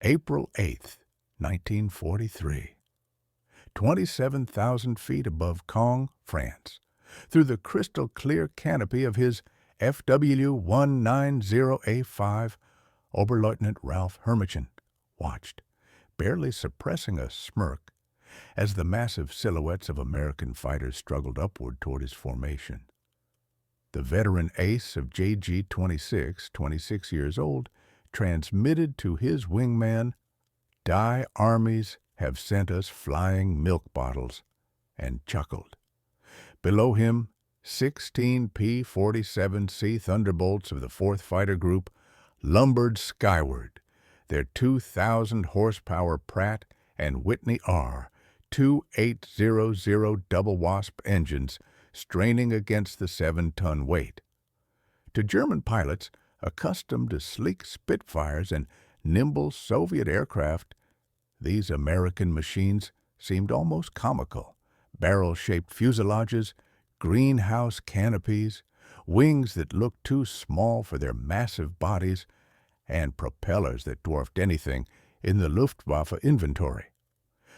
April 8th, 1943. 27,000 feet above Caen, France, through the crystal-clear canopy of his FW-190A5, Oberleutnant Ralph Hermichen watched, barely suppressing a smirk, as the massive silhouettes of American fighters struggled upward toward his formation. The veteran ace of JG-26, 26 years old, transmitted to his wingman, "Die armies have sent us flying milk bottles," and chuckled. Below him, 16 P-47C Thunderbolts of the 4th Fighter Group lumbered skyward, their 2,000-horsepower Pratt and Whitney R 2800 double wasp engines straining against the 7-ton weight. To German pilots, accustomed to sleek Spitfires and nimble Soviet aircraft, these American machines seemed almost comical. Barrel-shaped fuselages, greenhouse canopies, wings that looked too small for their massive bodies, and propellers that dwarfed anything in the Luftwaffe inventory.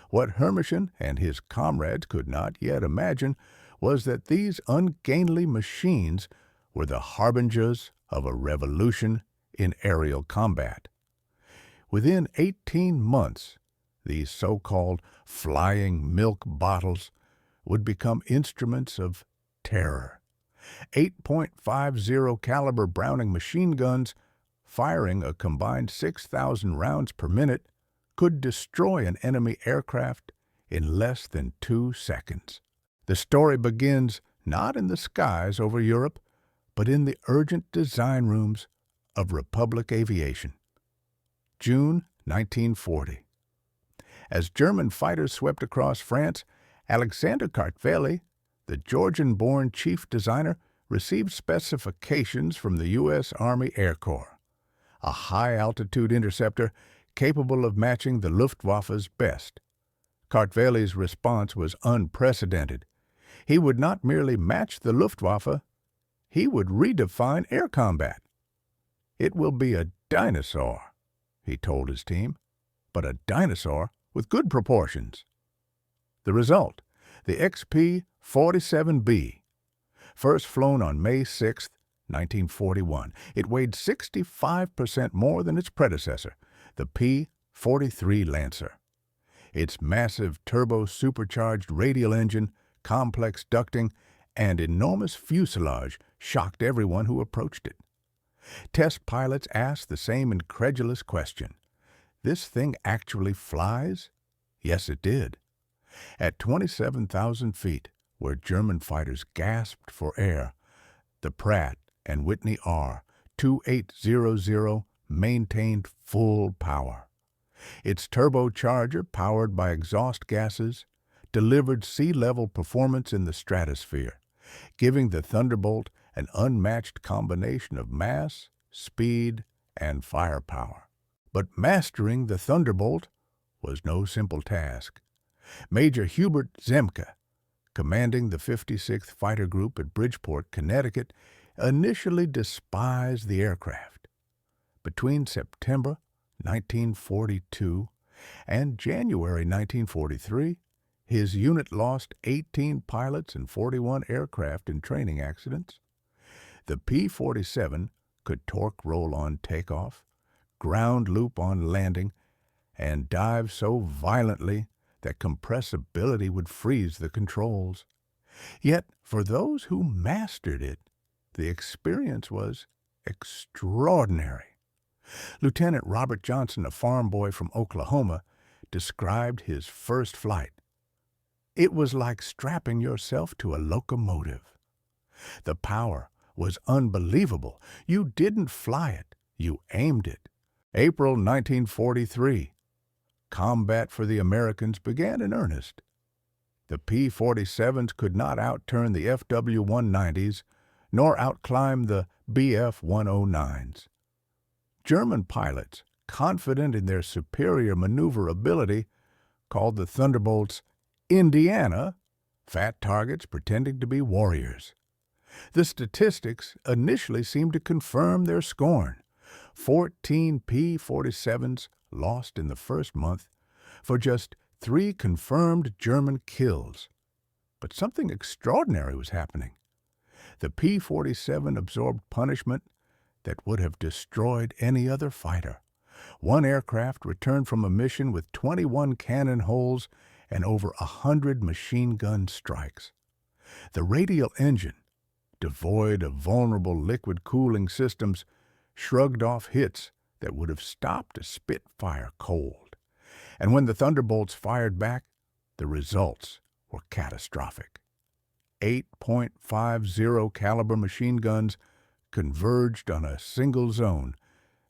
What Hermichen and his comrades could not yet imagine was that these ungainly machines were the harbingers of a revolution in aerial combat. Within 18 months, these so-called flying milk bottles would become instruments of terror. 8.50 caliber Browning machine guns, firing a combined 6,000 rounds per minute, could destroy an enemy aircraft in less than 2 seconds. The story begins not in the skies over Europe, but in the urgent design rooms of Republic Aviation. June 1940. As German fighters swept across France, Alexander Kartveli, the Georgian-born chief designer, received specifications from the U.S. Army Air Corps. A high-altitude interceptor capable of matching the Luftwaffe's best. Kartveli's response was unprecedented. He would not merely match the Luftwaffe, he would redefine air combat. "It will be a dinosaur," he told his team, "but a dinosaur with good proportions." The result, the XP-47B, first flown on May 6, 1941. It weighed 65% more than its predecessor, the P-43 Lancer. Its massive turbo-supercharged radial engine, complex ducting, and enormous fuselage shocked everyone who approached it. Test pilots asked the same incredulous question. This thing actually flies? Yes, it did. At 27,000 feet, where German fighters gasped for air, the Pratt and Whitney R 2800 maintained full power. Its turbocharger, powered by exhaust gases, delivered sea-level performance in the stratosphere, giving the Thunderbolt an unmatched combination of mass, speed, and firepower. But mastering the Thunderbolt was no simple task. Major Hubert Zemke, commanding the 56th Fighter Group at Bridgeport, Connecticut, initially despised the aircraft. Between September 1942 and January 1943, his unit lost 18 pilots and 41 aircraft in training accidents. The P-47 could torque roll on takeoff, ground loop on landing, and dive so violently that compressibility would freeze the controls. Yet, for those who mastered it, the experience was extraordinary. Lieutenant Robert Johnson, a farm boy from Oklahoma, described his first flight. "It was like strapping yourself to a locomotive. The power was unbelievable. You didn't fly it, you aimed it." April 1943. Combat for the Americans began in earnest. The P-47s could not outturn the FW-190s, nor outclimb the Bf-109s. German pilots, confident in their superior maneuverability, called the Thunderbolts Indiana, fat targets pretending to be warriors. The statistics initially seemed to confirm their scorn. 14 P-47s lost in the first month for just 3 confirmed German kills. But something extraordinary was happening. The P-47 absorbed punishment that would have destroyed any other fighter. One aircraft returned from a mission with 21 cannon holes and over 100 machine gun strikes. The radial engine, devoid of vulnerable liquid cooling systems, shrugged off hits that would have stopped a Spitfire cold. And when the Thunderbolts fired back, the results were catastrophic. 8.50 caliber machine guns converged on a single zone,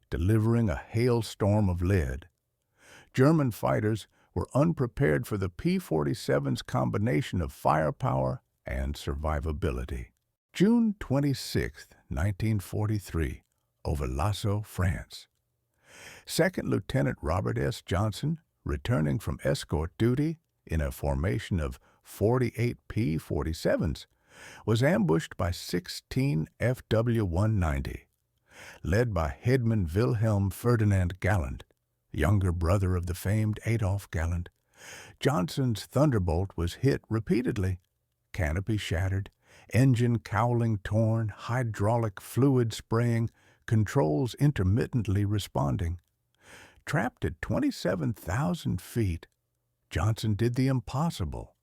delivering a hailstorm of lead. German fighters were unprepared for the P-47's combination of firepower and survivability. June 26, 1943, over Lasso, France. Second Lieutenant Robert S. Johnson, returning from escort duty in a formation of 48 P-47s, was ambushed by 16 FW-190. Led by Headman Wilhelm Ferdinand Galland, younger brother of the famed Adolf Galland, Johnson's Thunderbolt was hit repeatedly, canopy shattered, engine cowling torn, hydraulic fluid spraying, controls intermittently responding. Trapped at 27,000 feet, Johnson did the impossible.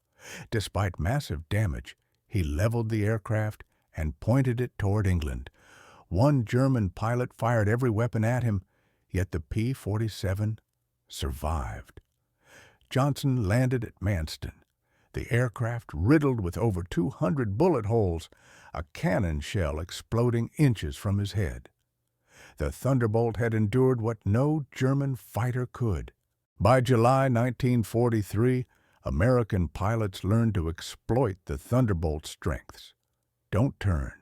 Despite massive damage, he leveled the aircraft and pointed it toward England. One German pilot fired every weapon at him, yet the P-47 survived. Johnson landed at Manston, the aircraft riddled with over 200 bullet holes, a cannon shell exploding inches from his head. The Thunderbolt had endured what no German fighter could. By July 1943, American pilots learned to exploit the Thunderbolt's strengths. Don't turn,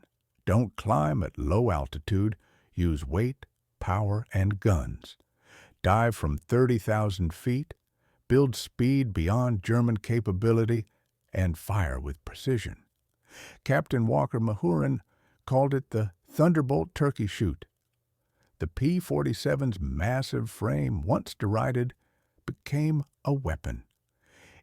don't climb at low altitude, use weight, power, and guns. Dive from 30,000 feet, build speed beyond German capability, and fire with precision. Captain Walker Mahurin called it the Thunderbolt turkey shoot. The P-47's massive frame, once derided, became a weapon.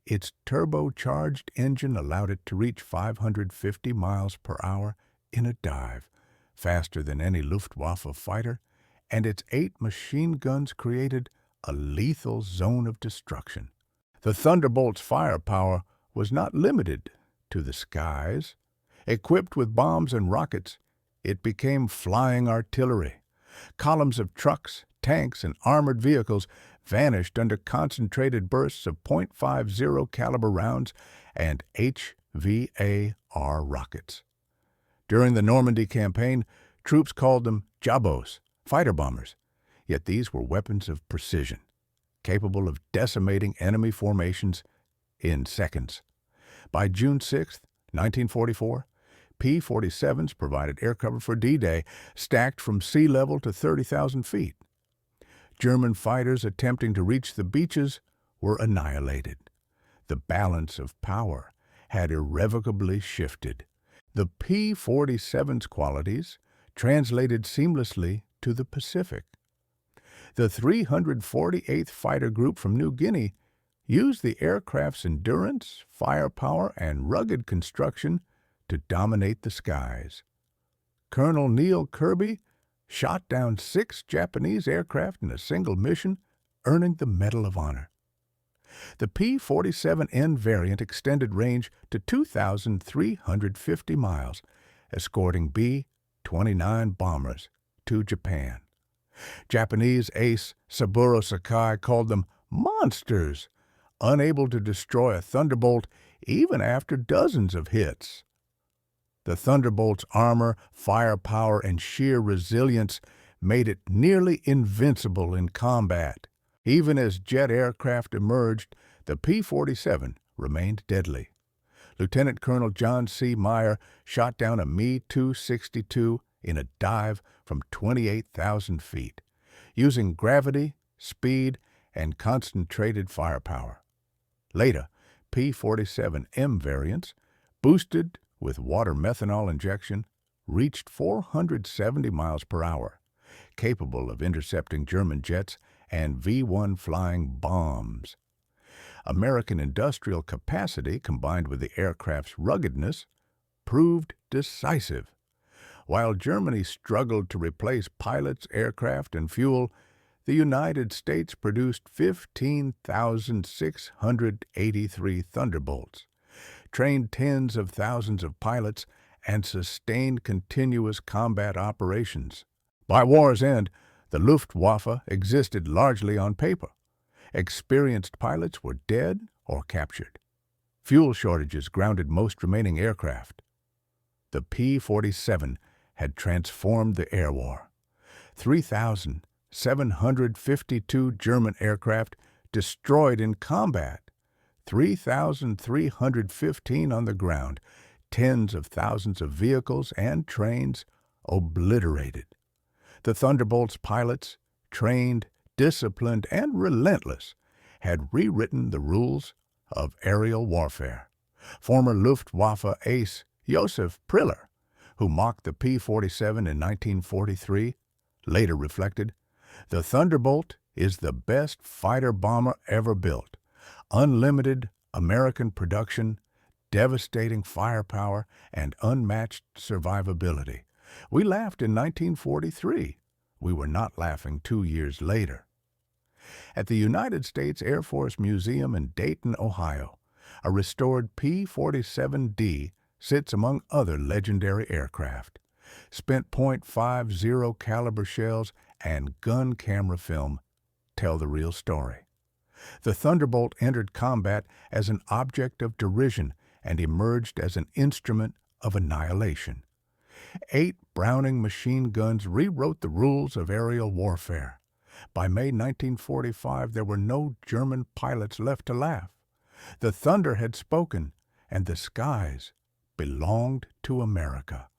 Its turbocharged engine allowed it to reach 550 miles per hour in a dive, faster than any Luftwaffe fighter, and its 8 machine guns created a lethal zone of destruction. The Thunderbolt's firepower was not limited to the skies. Equipped with bombs and rockets, it became flying artillery. Columns of trucks, tanks, and armored vehicles vanished under concentrated bursts of .50 caliber rounds and HVAR rockets. During the Normandy campaign, troops called them jabos, fighter bombers, yet these were weapons of precision, capable of decimating enemy formations in seconds. By June 6, 1944, P-47s provided air cover for D-Day, stacked from sea level to 30,000 feet. German fighters attempting to reach the beaches were annihilated. The balance of power had irrevocably shifted. The P-47's qualities translated seamlessly to the Pacific. The 348th Fighter Group from New Guinea used the aircraft's endurance, firepower, and rugged construction to dominate the skies. Colonel Neil Kirby shot down 6 Japanese aircraft in a single mission, earning the Medal of Honor. The P-47N variant extended range to 2,350 miles, escorting B-29 bombers to Japan. Japanese ace Saburo Sakai called them monsters, unable to destroy a Thunderbolt even after dozens of hits. The Thunderbolt's armor, firepower, and sheer resilience made it nearly invincible in combat. Even as jet aircraft emerged, the P-47 remained deadly. Lieutenant Colonel John C. Meyer shot down a Me-262 in a dive from 28,000 feet, using gravity, speed, and concentrated firepower. Later, P-47M variants, boosted with water methanol injection, reached 470 miles per hour, capable of intercepting German jets and V-1 flying bombs. American industrial capacity, combined with the aircraft's ruggedness, proved decisive. While Germany struggled to replace pilots, aircraft, and fuel, the United States produced 15,683 Thunderbolts, trained tens of thousands of pilots, and sustained continuous combat operations. By war's end, the Luftwaffe existed largely on paper. Experienced pilots were dead or captured. Fuel shortages grounded most remaining aircraft. The P-47 had transformed the air war. 3,752 German aircraft destroyed in combat, 3,315 on the ground, tens of thousands of vehicles and trains obliterated. The Thunderbolt's pilots, trained, disciplined, and relentless, had rewritten the rules of aerial warfare. Former Luftwaffe ace Josef Priller, who mocked the P-47 in 1943, later reflected, "The Thunderbolt is the best fighter bomber ever built. Unlimited American production, devastating firepower, and unmatched survivability. We laughed in 1943. We were not laughing 2 years later." At the United States Air Force Museum in Dayton, Ohio, a restored P-47D sits among other legendary aircraft. Spent .50 caliber shells and gun camera film tell the real story. The Thunderbolt entered combat as an object of derision and emerged as an instrument of annihilation. 8 Browning machine guns rewrote the rules of aerial warfare. By May 1945, there were no German pilots left to laugh. The thunder had spoken, and the skies belonged to America.